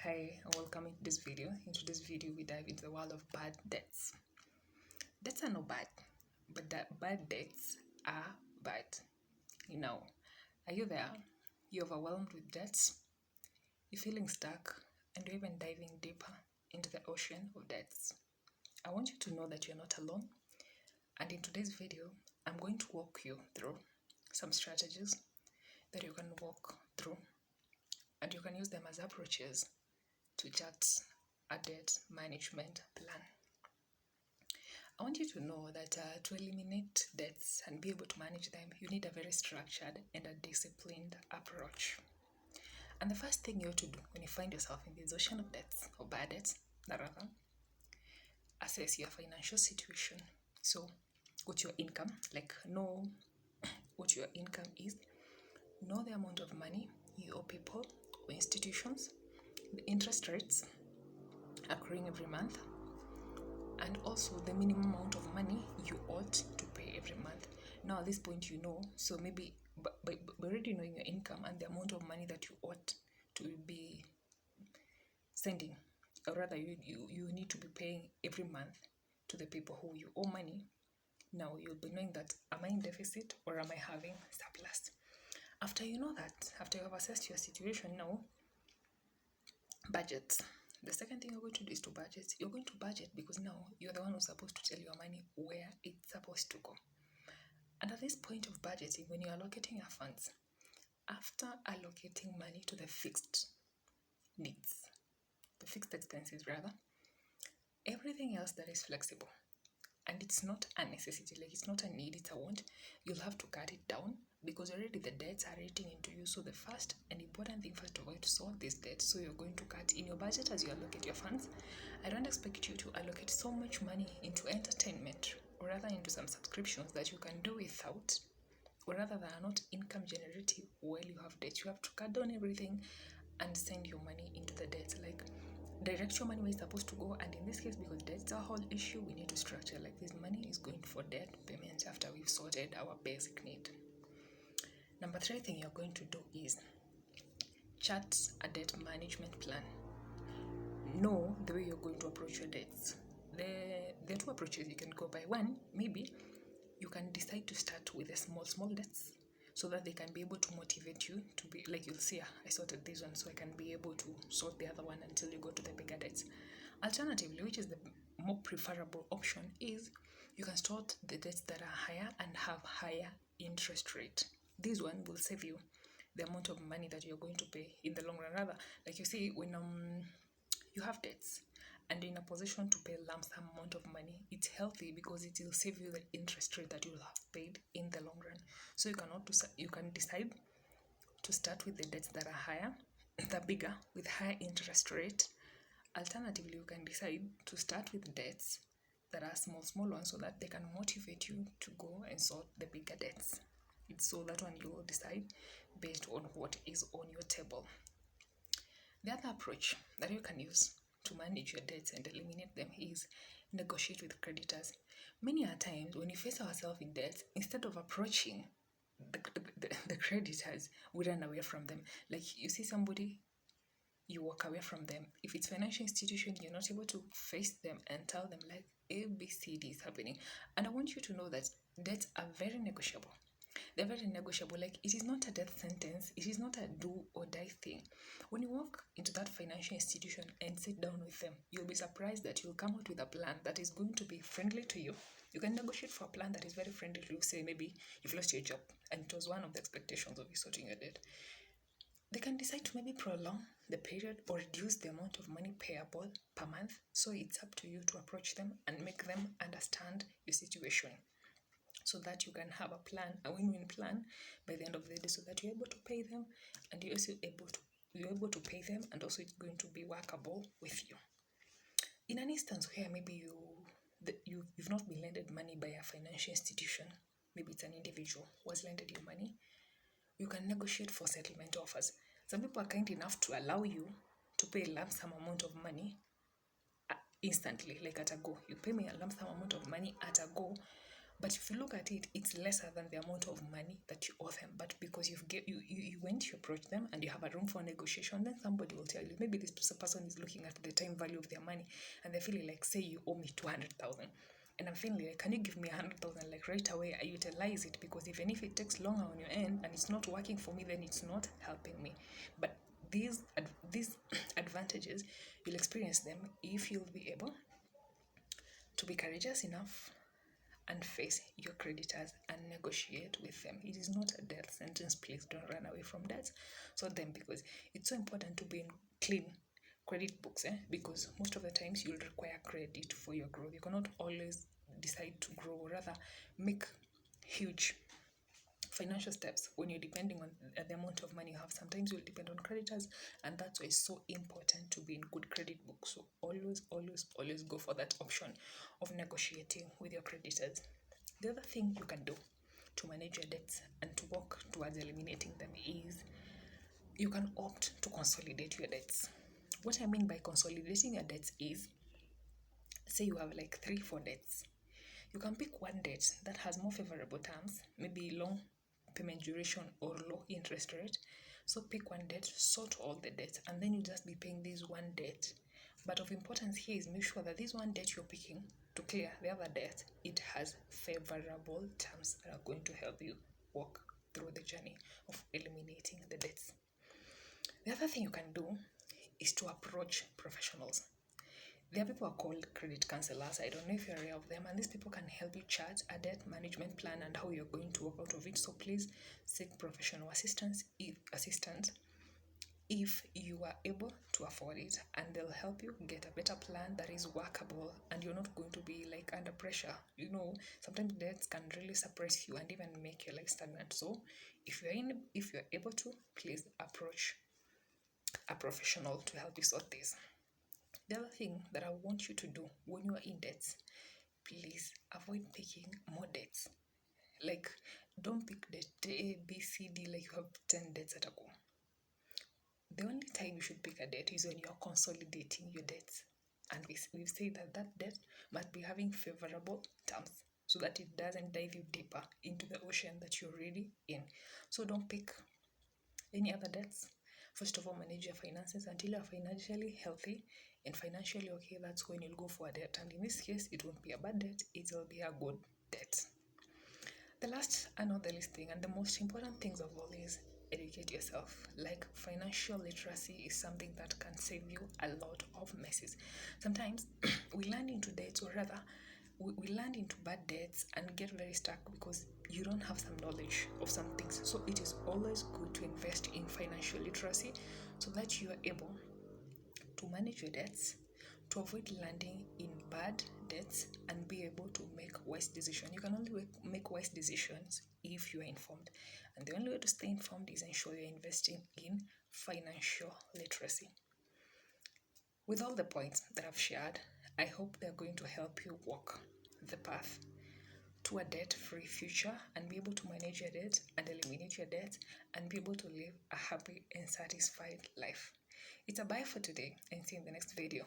Hi, and welcome into this video. Into this video, we dive into the world of bad debts. Debts are not bad, but that bad debts are bad. Now, are you there? You're overwhelmed with debts, you're feeling stuck, and you're even diving deeper into the ocean of debts. I want you to know that you're not alone. And in today's video, I'm going to walk you through some strategies that you can walk through, and you can use them as approaches to chart a debt management plan. I want you to know that to eliminate debts and be able to manage them, you need a very structured and a disciplined approach. And the first thing you have to do when you find yourself in this ocean of debts, or bad debts, rather, assess your financial situation. So, what's your income? Know what your income is, know the amount of money you owe people or institutions, the interest rates accruing every month, and also the minimum amount of money you ought to pay every month. Now at this point you know, so maybe by already knowing your income and the amount of money that you ought to be sending, or rather you need to be paying every month to the people who you owe money. Now you'll be knowing that, am I in deficit or am I having surplus? After you know that, after you have assessed your situation, now budget. The second thing you're going to do is to budget. You're going to budget because now you're the one who's supposed to tell your money where it's supposed to go. And at this point of budgeting, when you're allocating your funds, after allocating money to the fixed needs, the fixed expenses rather, everything else that is flexible, and it's not a necessity, like it's not a need, it's a want, you'll have to cut it down because already the debts are eating into you. So the first and important thing first of all to solve this debt, so you're going to cut in your budget as you allocate your funds. I don't expect you to allocate so much money into entertainment, or rather into some subscriptions that you can do without, or rather that are not income generative while you have debt. You have to cut down everything and send your money into the debt. Like, direct your money where it's supposed to go. And in this case, because debt's a whole issue, we need to structure like this money is going for debt payment after we've sorted our basic need. Number 3 thing you're going to do is chart a debt management plan. Know the way you're going to approach your debts. There are 2 approaches you can go by. One, maybe you can decide to start with the small debts so that they can be able to motivate you to be like, you'll see, I sorted this one, so I can be able to sort the other one until you go to the bigger debts. Alternatively, which is the more preferable option, is you can start the debts that are higher and have higher interest rate. This one will save you the amount of money that you're going to pay in the long run. Rather, like you see, when you have debts and in a position to pay a lump sum amount of money, it's healthy because it will save you the interest rate that you'll have paid in the long run. So you can decide to start with the debts that are higher, the bigger, with higher interest rate. Alternatively, you can decide to start with debts that are small ones so that they can motivate you to go and sort the bigger debts. It's so that one you will decide based on what is on your table. The other approach that you can use to manage your debts and eliminate them is negotiate with creditors. Many a times when we face ourselves in debt, instead of approaching the creditors, we run away from them. Like, you see somebody, you walk away from them. If it's financial institution, you're not able to face them and tell them like ABCD is happening. And I want you to know that debts are very negotiable. They're very negotiable. Like, it is not a death sentence. It is not a do or die thing. When you walk into that financial institution and sit down with them, you'll be surprised that you'll come out with a plan that is going to be friendly to you. You can negotiate for a plan that is very friendly to you. Say maybe you've lost your job and it was one of the expectations of you sorting your debt. They can decide to maybe prolong the period or reduce the amount of money payable per month. So it's up to you to approach them and make them understand your situation, so that you can have a plan, a win-win plan by the end of the day, so that you're able to pay them and you're also able to pay them, and also it's going to be workable with you. In an instance where maybe you've not been lended money by a financial institution, maybe it's an individual who has lended you money, you can negotiate for settlement offers. Some people are kind enough to allow you to pay a lump sum amount of money instantly, like at a go. You pay me a lump sum amount of money at a go, But if you look at it, it's lesser than the amount of money that you owe them. But because you went, you approach them, and you have a room for negotiation, then somebody will tell you, maybe this person is looking at the time value of their money, and they're feeling like, say you owe me 200,000, and I'm feeling like, can you give me 100,000 like right away? I utilize it, because even if it takes longer on your end and it's not working for me, then it's not helping me. But these advantages, you'll experience them if you'll be able to be courageous enough and face your creditors and negotiate with them. It is not a death sentence. Please don't run away from that. So then, because it's so important to be in clean credit books, because most of the times you'll require credit for your growth. You cannot always decide to grow, or rather make huge financial steps when you're depending on the amount of money you have. Sometimes you'll depend on creditors, and that's why it's so important to be in good credit books. So always go for that option of negotiating with your creditors. The other thing you can do to manage your debts and to work towards eliminating them is you can opt to consolidate your debts. What I mean by consolidating your debts is, say you have like 3-4 debts. You can pick one debt that has more favorable terms, maybe long payment duration or low interest rate. So pick one debt, sort all the debts, and then you just be paying this one debt. But of importance here is make sure that this one debt you're picking to clear the other debt, it has favorable terms that are going to help you walk through the journey of eliminating the debts. The other thing you can do is to approach professionals. There are people who are called credit counselors. I don't know if you're aware of them, and these people can help you chart a debt management plan and how you're going to work out of it. So please seek professional assistance if you are able to afford it, and they'll help you get a better plan that is workable, and you're not going to be like under pressure. Sometimes debts can really suppress you and even make your life stagnant. So if you're able to, please approach a professional to help you sort this. The other thing that I want you to do when you are in debts, please avoid picking more debts. Like, don't pick debt A, B, C, D, like you have 10 debts at a go. The only time you should pick a debt is when you're consolidating your debts. And we've said that debt must be having favorable terms so that it doesn't dive you deeper into the ocean that you're already in. So don't pick any other debts. First of all, manage your finances until you're financially healthy and financially okay. That's when you'll go for a debt. And in this case, it won't be a bad debt, it will be a good debt. The last and not the least thing, and the most important things of all, is educate yourself. Like, financial literacy is something that can save you a lot of messes. Sometimes we land into debts, or rather, we land into bad debts and get very stuck because you don't have some knowledge of some things. So it is always good to invest in financial literacy so that you are able to manage your debts, to avoid landing in bad debts, and be able to make wise decisions. You can only make wise decisions if you are informed. And the only way to stay informed is ensure you're investing in financial literacy. With all the points that I've shared, I hope they're going to help you walk the path to a debt-free future and be able to manage your debt and eliminate your debt and be able to live a happy and satisfied life. It's a bye for today, and see you in the next video.